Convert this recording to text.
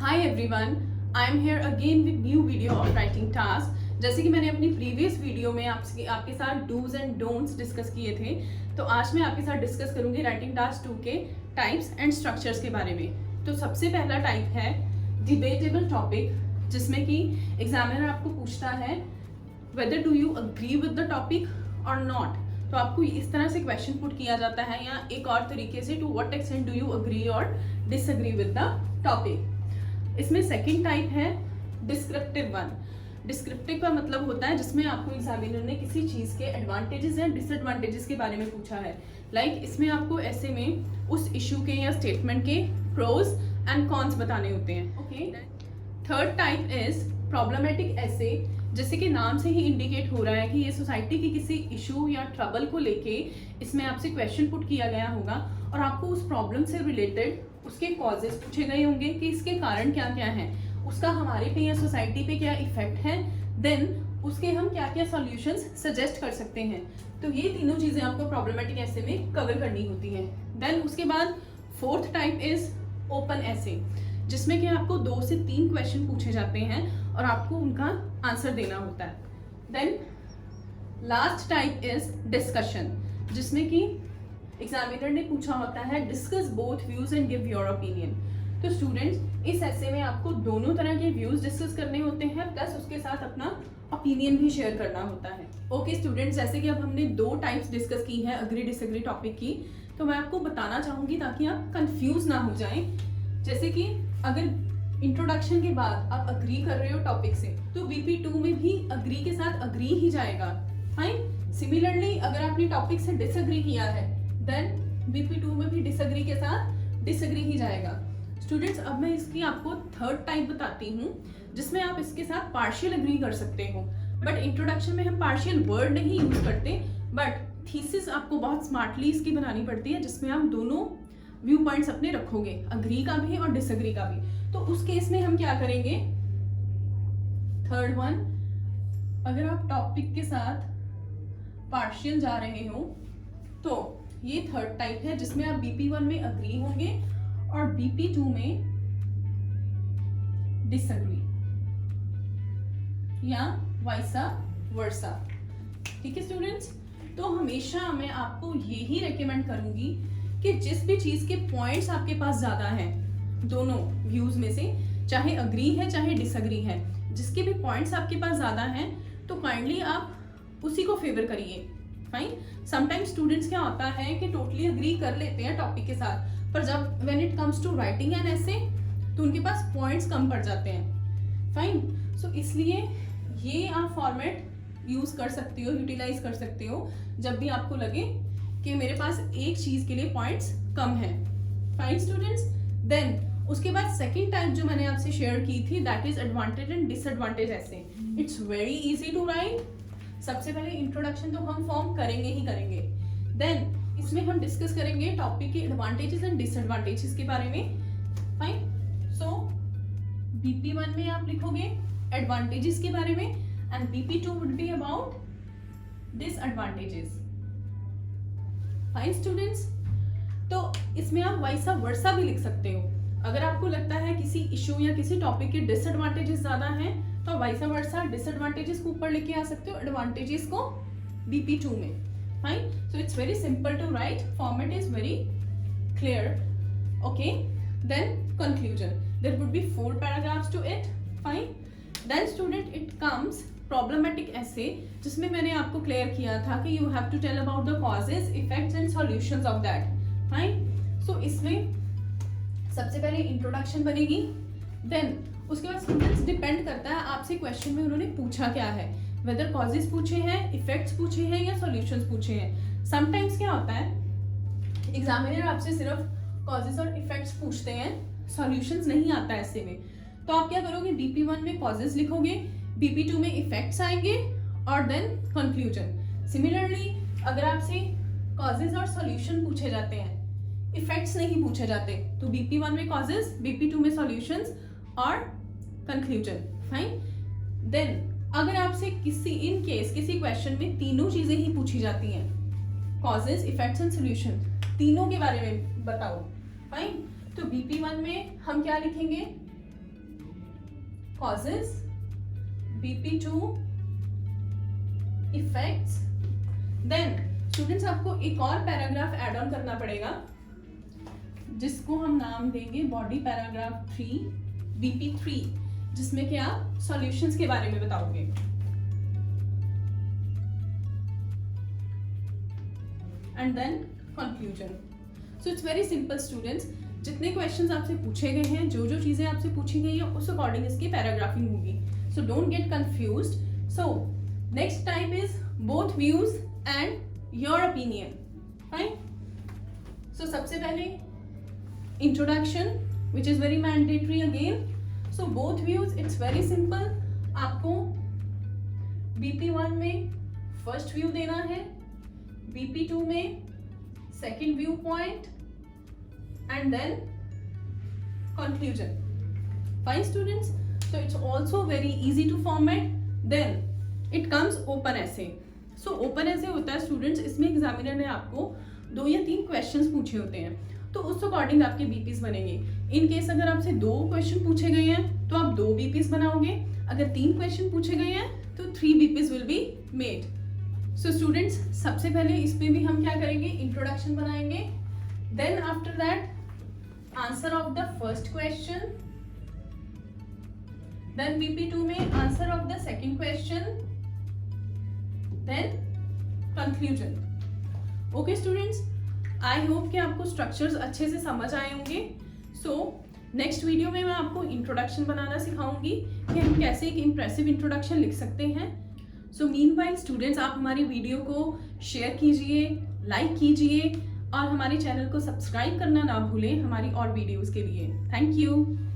Hi everyone, I am here again with new video of writing task. जैसे कि मैंने अपनी प्रीवियस वीडियो में आपके साथ डूज एंड डोंट्स डिस्कस किए थे, तो आज मैं आपके साथ डिस्कस करूंगी राइटिंग टास्क 2 के टाइप्स एंड स्ट्रक्चर्स के बारे में। तो सबसे पहला टाइप है डिबेटेबल टॉपिक, जिसमें कि एग्जामिनर आपको पूछता है whether do you agree with the topic or not. तो आपको इस तरह से क्वेश्चन पुट किया जाता है, या एक और तरीके से to what extent do you agree or disagree with the topic. इसमें सेकंड टाइप है डिस्क्रिप्टिव वन। डिस्क्रिप्टिव का मतलब होता है जिसमें आपको एग्जामिनर ने किसी चीज के एडवांटेजेस या डिसएडवांटेजेस के बारे में पूछा है। इसमें आपको ऐसे में उस इशू के या स्टेटमेंट के प्रोज एंड कॉन्स बताने होते हैं। Okay, third type is problematic ऐसे। जैसे कि नाम से ही इंडिकेट हो रहा है कि ये सोसाइटी की किसी इशू या ट्रबल को लेके इसमें आपसे क्वेश्चन पुट किया गया होगा और आपको उस प्रॉब्लम से रिलेटेड उसके कॉजेस पूछे गए होंगे कि इसके कारण क्या क्या हैं, उसका हमारे पे या सोसाइटी पे क्या इफेक्ट है, देन उसके हम क्या क्या सॉल्यूशंस सजेस्ट कर सकते हैं। तो ये तीनों चीजें आपको प्रॉब्लमेटिक ऐसे में कवर करनी होती हैं। देन उसके बाद फोर्थ टाइप इज ओपन ऐसे, जिसमें कि आपको 2 से 3 क्वेश्चन पूछे जाते हैं और आपको उनका आंसर देना होता है। Then last type is discussion, जिसमें कि एग्जामिनर ने पूछा होता है discuss both views and give your opinion. तो स्टूडेंट्स, इस ऐसे में आपको दोनों तरह के व्यूज डिस्कस करने होते हैं, प्लस उसके साथ अपना ओपिनियन भी शेयर करना होता है। ओके स्टूडेंट्स, जैसे कि अब हमने 2 टाइप्स डिस्कस की हैं अग्री डिसएग्री टॉपिक की, तो मैं आपको बताना चाहूंगी ताकि आप कंफ्यूज ना हो जाएं। जैसे कि अगर इंट्रोडक्शन के बाद आप अग्री कर रहे हो टॉपिक से, तो BP2 में भी अग्री के साथ अग्री ही जाएगा। फाइन। सिमिलरली अगर आपने टॉपिक से डिसएग्री किया है, देन BP2 में भी डिसएग्री के साथ डिसएग्री ही जाएगा। स्टूडेंट्स, अब मैं इसकी आपको थर्ड टाइप बताती हूँ, जिसमें आप इसके साथ पार्शियल एग्री कर सकते हो। बट इंट्रोडक्शन में हम पार्शियल वर्ड नहीं यूज करते, बट थीसिस आपको बहुत स्मार्टली इसकी बनानी पड़ती है, जिसमें आप दोनों व्यू पॉइंट्स अपने रखोगे, अग्री का भी और डिसएग्री का भी। तो उस केस में हम क्या करेंगे, थर्ड वन, अगर आप टॉपिक के साथ पार्शियल जा रहे हो तो ये थर्ड टाइप है, जिसमें आप BP1 में अग्री होंगे और BP2 में डिसएग्री, या वाइसा वर्सा। ठीक है स्टूडेंट्स, तो हमेशा मैं आपको यही रेकमेंड करूंगी कि जिस भी चीज के पॉइंट्स आपके पास ज्यादा हैं, दोनों व्यूज में से, चाहे अग्री है चाहे डिसएग्री है, जिसके भी पॉइंट्स आपके पास ज्यादा हैं, तो काइंडली आप उसी को फेवर करिए। फाइन। समटाइम्स स्टूडेंट्स क्या होता है कि टोटली अग्री कर लेते हैं टॉपिक के साथ, पर जब when it comes to writing an essay, तो उनके पास पॉइंट्स कम पड़ जाते हैं। फाइन। सो इसलिए ये आप फॉर्मेट यूज कर सकते हो, यूटिलाइज कर सकते हो, जब भी आपको लगे कि मेरे पास एक चीज के लिए पॉइंट्स कम है। Fine students. देन उसके बाद सेकेंड टाइप जो मैंने आपसे शेयर की थी, that is advantage and disadvantage ऐसे। It's very easy to write. सबसे पहले इंट्रोडक्शन तो हम फॉर्म करेंगे ही करेंगे, देन इसमें हम डिस्कस करेंगे टॉपिक के एडवांटेजेस एंड डिसएडवांटेजेस के बारे में। फाइन। सो BP1 में आप लिखोगे एडवांटेजेस के बारे में, and BP2 would be about disadvantages. Fine students, तो इसमें आप वाइसा वर्सा भी लिख सकते हो। अगर आपको लगता है किसी इशू या किसी टॉपिक के डिसएडवांटेजेस ज्यादा हैं, तो वाइसा वर्सा डिसएडवांटेजेस को ऊपर लेके आ सकते हो, एडवांटेजेस को BP2 में। Fine. So it's very simple to write, format is very clear. Okay, then conclusion, there would be 4 paragraphs to it. Fine. Then student, it comes problematic ऐसे, जिसमें मैंने आपको क्लियर किया था कि you have to tell about the causes, effects and solutions of that. Fine. So इसमें सबसे पहले इंट्रोडक्शन बनेगी, देन उसके बाद स्टूडेंट्स डिपेंड करता है आपसे क्वेश्चन में उन्होंने पूछा क्या है, वेदर कॉजेस पूछे हैं, इफेक्ट्स पूछे हैं या सॉल्यूशंस पूछे हैं। समटाइम्स क्या होता है, एग्जामिनर आपसे सिर्फ कॉजेस और इफेक्ट्स पूछते हैं, सॉल्यूशंस नहीं आता है ऐसे में। तो आप क्या करोगे, BP1 में कॉजेस लिखोगे, BP2 में इफेक्ट्स आएंगे और देन कंक्लूजन। सिमिलरली अगर आपसे कॉजेस और सॉल्यूशन पूछे जाते हैं, इफेक्ट्स नहीं पूछे जाते, तो BP1 में कॉजेस, BP2 में सॉल्यूशंस और कंक्लूजन। फाइन। देन अगर आपसे किसी क्वेश्चन में तीनों चीजें ही पूछी जाती हैं, कॉजेस, इफेक्ट्स एंड सॉल्यूशन, तीनों के बारे में बताओ। फाइन। तो BP1 में हम क्या लिखेंगे, causes, BP2 effects. Then students आपको एक और पैराग्राफ ऐड ऑन करना पड़ेगा जिसको हम नाम देंगे बॉडी पैराग्राफ 3 BP3, जिसमें कि आप सॉल्यूशंस के बारे में बताओगे. And then conclusion. So it's very simple students. जितने क्वेश्चंस आपसे पूछे गए हैं, जो जो चीजें आपसे पूछी गई है, उस अकॉर्डिंग इसकी पैराग्राफिंग होगी. So don't get confused. So next type is both views and your opinion. Fine. So सबसे पहले introduction which is very mandatory again. So both views it's very simple. आपको BP1 में फर्स्ट व्यू देना है, BP2 में second view point, and then conclusion. Fine students. So it's also very easy to format. Then it comes open essay. So open essay होता है students, इसमें examiner ने आपको 2 या 3 क्वेश्चंस पूछे होते हैं, तो उस अकॉर्डिंग आपके बीपीस बनेंगे. इन केस अगर आपसे 2 क्वेश्चन पूछे गए हैं तो आप 2 बीपीस बनाओगे. अगर 3 क्वेश्चन पूछे गए हैं तो 3 BPs will be made. So students सबसे पहले इसमें भी हम क्या करेंगे, इंट्रोडक्शन बनाएंगे. Then after that answer of the first question, then BP2 में answer of the second question, then conclusion. Okay students, I hope कि आपको स्ट्रक्चर्स अच्छे से समझ आए होंगे. सो नेक्स्ट वीडियो में मैं आपको इंट्रोडक्शन बनाना सिखाऊंगी कि हम कैसे एक इम्प्रेसिव इंट्रोडक्शन लिख सकते हैं. सो मीनवाइल स्टूडेंट्स, आप हमारी वीडियो को शेयर कीजिए, लाइक कीजिए और हमारे चैनल को सब्सक्राइब करना ना भूलें हमारी और वीडियोस के लिए. Thank you.